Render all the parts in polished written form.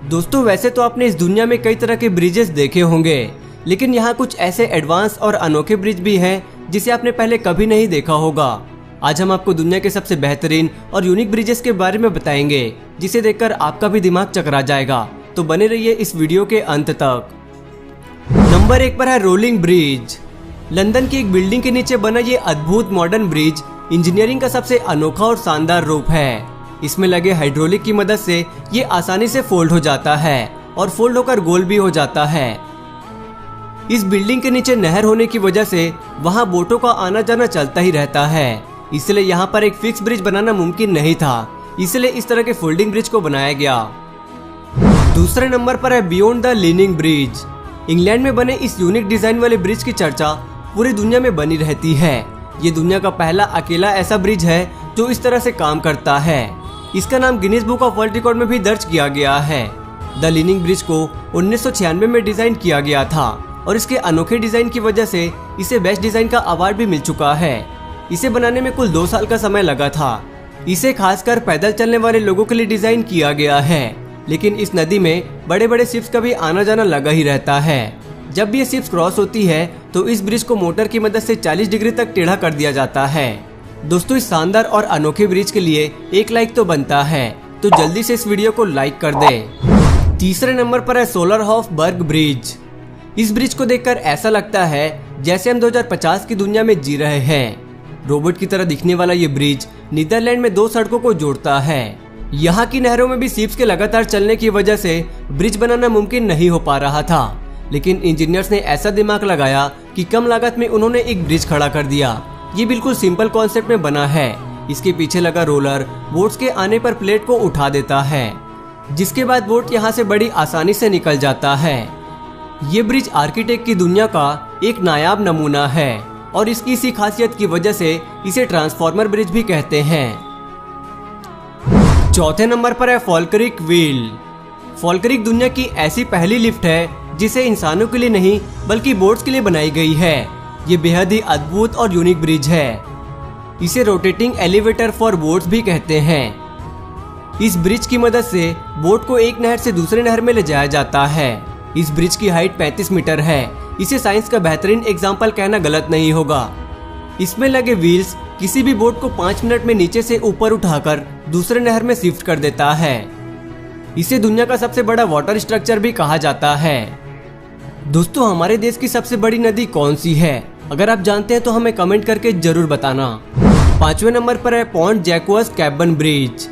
दोस्तों वैसे तो आपने इस दुनिया में कई तरह के ब्रिजेस देखे होंगे, लेकिन यहाँ कुछ ऐसे एडवांस और अनोखे ब्रिज भी हैं जिसे आपने पहले कभी नहीं देखा होगा। आज हम आपको दुनिया के सबसे बेहतरीन और यूनिक ब्रिजेस के बारे में बताएंगे, जिसे देखकर आपका भी दिमाग चकरा जाएगा। तो बने रहिए इस वीडियो के अंत तक। नंबर 1 पर है रोलिंग ब्रिज। लंदन की एक बिल्डिंग के नीचे बना ये अद्भुत मॉडर्न ब्रिज इंजीनियरिंग का सबसे अनोखा और शानदार रूप है। इसमें लगे हाइड्रोलिक की मदद से ये आसानी से फोल्ड हो जाता है और फोल्ड होकर गोल भी हो जाता है। इस बिल्डिंग के नीचे नहर होने की वजह से वहां बोटों का आना जाना चलता ही रहता है, इसलिए यहाँ पर एक फिक्स ब्रिज बनाना मुमकिन नहीं था, इसलिए इस तरह के फोल्डिंग ब्रिज को बनाया गया। दूसरे नंबर पर है beyond the leaning bridge. England में बने इस यूनिक डिजाइन वाले ब्रिज की चर्चा पूरी दुनिया में बनी रहती है। ये दुनिया का पहला अकेला ऐसा ब्रिज है जो इस तरह से काम करता है। इसका नाम Guinness book of world record में भी दर्ज किया गया है। द लीनिंग ब्रिज को 1996 में डिजाइन किया गया था और इसके अनोखे डिजाइन की वजह से इसे बेस्ट डिजाइन का अवार्ड भी मिल चुका है। इसे बनाने में कुल 2 साल का समय लगा था। इसे खासकर पैदल चलने वाले लोगों के लिए डिजाइन किया गया है, लेकिन इस नदी में बड़े बड़े शिप्स का भी आना जाना लगा ही रहता है। जब भी ये शिप्स क्रॉस होती है तो इस ब्रिज को मोटर की मदद से 40 डिग्री तक टेढ़ा कर दिया जाता है। दोस्तों इस शानदार और अनोखे ब्रिज के लिए एक लाइक तो बनता है, तो जल्दी से इस वीडियो को लाइक कर दें। तीसरे नंबर पर है सोलरहोफबर्ग ब्रिज। इस ब्रिज को देखकर ऐसा लगता है जैसे हम 2050 की दुनिया में जी रहे हैं। रोबोट की तरह दिखने वाला ये ब्रिज नीदरलैंड में 2 सड़कों को जोड़ता है। यहाँ की नहरों में भी शिप्स के लगातार चलने की वजह से ब्रिज बनाना मुमकिन नहीं हो पा रहा था, लेकिन इंजीनियर्स ने ऐसा दिमाग लगाया कि कम लागत में उन्होंने एक ब्रिज खड़ा कर दिया। ये बिल्कुल सिंपल कॉन्सेप्ट में बना है। इसके पीछे लगा रोलर बोट्स के आने पर प्लेट को उठा देता है, जिसके बाद बोट यहाँ से बड़ी आसानी से निकल जाता है। ये ब्रिज आर्किटेक्ट की दुनिया का एक नायाब नमूना है और इसकी इसी खासियत की वजह से इसे ट्रांसफॉर्मर ब्रिज भी कहते हैं। चौथे नंबर पर है फॉल्करिक व्हील। फॉल्करिक दुनिया की ऐसी पहली लिफ्ट है जिसे इंसानों के लिए नहीं बल्कि बोट्स के लिए बनाई गई है। ये बेहद ही अद्भुत और यूनिक ब्रिज है। इसे रोटेटिंग एलिवेटर फॉर बोट्स भी कहते हैं। इस ब्रिज की मदद से बोट को एक नहर से दूसरे नहर में ले जाया जाता है। इस ब्रिज की हाइट 35 मीटर है। इसे साइंस का बेहतरीन एग्जाम्पल कहना गलत नहीं होगा। इसमें लगे व्हील्स किसी भी बोट को 5 मिनट में नीचे से ऊपर उठाकर दूसरे नहर में शिफ्ट कर देता है। इसे दुनिया का सबसे बड़ा वाटर स्ट्रक्चर भी कहा जाता है। दोस्तों हमारे देश की सबसे बड़ी नदी कौन सी है? अगर आप जानते हैं तो हमें कमेंट करके जरूर बताना। 5वें नंबर पर है पॉन्ट जैक्वस कैबन ब्रिज।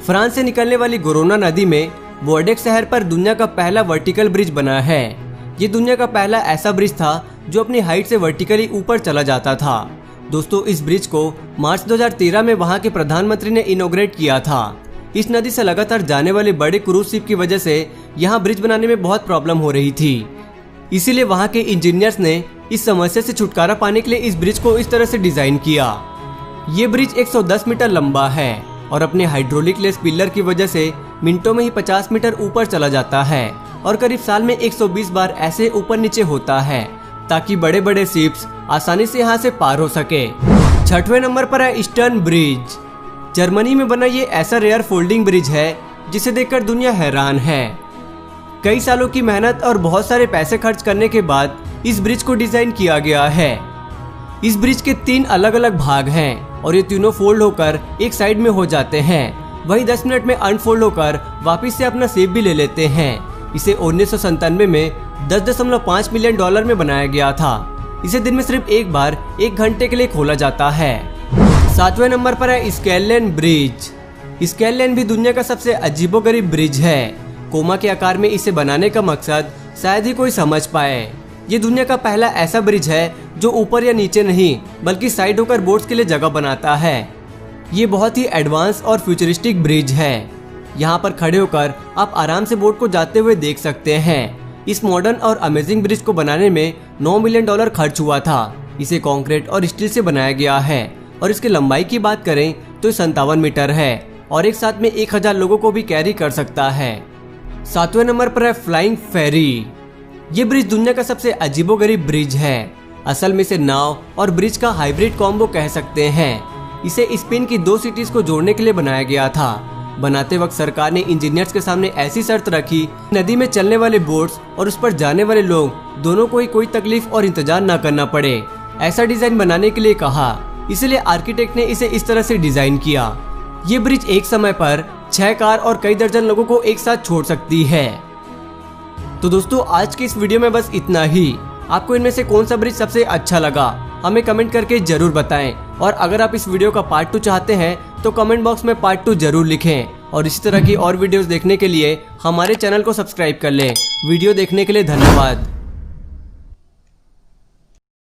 फ्रांस से निकलने वाली गोरोना नदी में बोर्डेक्स शहर पर दुनिया का पहला वर्टिकल ब्रिज बना है। ये दुनिया का पहला ऐसा ब्रिज था जो अपनी हाइट से वर्टिकली ऊपर चला जाता था। दोस्तों इस ब्रिज को मार्च 2013 में वहां के प्रधानमंत्री ने इनॉग्रेट किया था। इस नदी से लगातार जाने वाले बड़े क्रूज शिप की वजह से यहाँ ब्रिज बनाने में बहुत प्रॉब्लम हो रही थी, इसीलिए वहां के इंजीनियर्स ने इस समस्या से छुटकारा पाने के लिए इस ब्रिज को इस तरह से डिजाइन किया। ये ब्रिज 110 मीटर लंबा है और अपने हाइड्रोलिक लेस पिलर की वजह से मिनटों में ही 50 मीटर ऊपर चला जाता है और करीब साल में 120 बार ऐसे ऊपर नीचे होता है, ताकि बड़े बड़े शिप्स आसानी से यहाँ से पार हो सके। 6वें नंबर पर है ईस्टर्न ब्रिज। जर्मनी में बना ये ऐसा रेयर फोल्डिंग ब्रिज है जिसे देखकर दुनिया हैरान है। कई सालों की मेहनत और बहुत सारे पैसे खर्च करने के बाद इस ब्रिज को डिजाइन किया गया है। इस ब्रिज के 3 अलग अलग भाग हैं और ये तीनों फोल्ड होकर एक साइड में हो जाते हैं। वही 10 मिनट में अनफोल्ड होकर वापस से अपना शेप भी ले लेते हैं। इसे 1997 में $10.5 मिलियन में बनाया गया था। इसे दिन में सिर्फ एक बार 1 घंटे के लिए खोला जाता है। 7वें नंबर पर है स्केललेन ब्रिज। स्केललेन भी दुनिया का सबसे अजीबोगरीब ब्रिज है। कोमा के आकार में इसे बनाने का मकसद शायद ही कोई समझ पाए। ये दुनिया का पहला ऐसा ब्रिज है जो ऊपर या नीचे नहीं बल्कि साइड होकर बोट्स के लिए जगह बनाता है। ये बहुत ही एडवांस और फ्यूचरिस्टिक ब्रिज है। यहाँ पर खड़े होकर आप आराम से बोट को जाते हुए देख सकते हैं। इस मॉडर्न और अमेजिंग ब्रिज को बनाने में $9 मिलियन खर्च हुआ था। इसे कंक्रीट और स्टील से बनाया गया है और इसकी लंबाई की बात करें तो 57 मीटर है और एक साथ में 1000 लोगों को भी कैरी कर सकता है। 7वें नंबर पर है फ्लाइंग फेरी। ये ब्रिज दुनिया का सबसे अजीबोगरीब ब्रिज है। असल में इसे नाव और ब्रिज का हाइब्रिड कॉम्बो कह सकते हैं। इसे स्पेन की 2 सिटीज को जोड़ने के लिए बनाया गया था। बनाते वक्त सरकार ने इंजीनियर्स के सामने ऐसी शर्त रखी, नदी में चलने वाले बोट्स और उस पर जाने वाले लोग दोनों को ही कोई तकलीफ और इंतजार न करना पड़े। ऐसा डिजाइन बनाने के लिए कहा, इसलिए आर्किटेक्ट ने इसे इस तरह से डिजाइन किया। ये ब्रिज एक समय पर 6 कार और कई दर्जन लोगों को एक साथ छोड़ सकती है। तो दोस्तों आज की इस वीडियो में बस इतना ही। आपको इनमें से कौन सा ब्रिज सबसे अच्छा लगा हमें कमेंट करके जरूर बताएं। और अगर आप इस वीडियो का पार्ट 2 चाहते हैं तो कमेंट बॉक्स में पार्ट 2 जरूर लिखें। और इसी तरह की और वीडियोस देखने के लिए हमारे चैनल को सब्सक्राइब कर लें। वीडियो देखने के लिए धन्यवाद।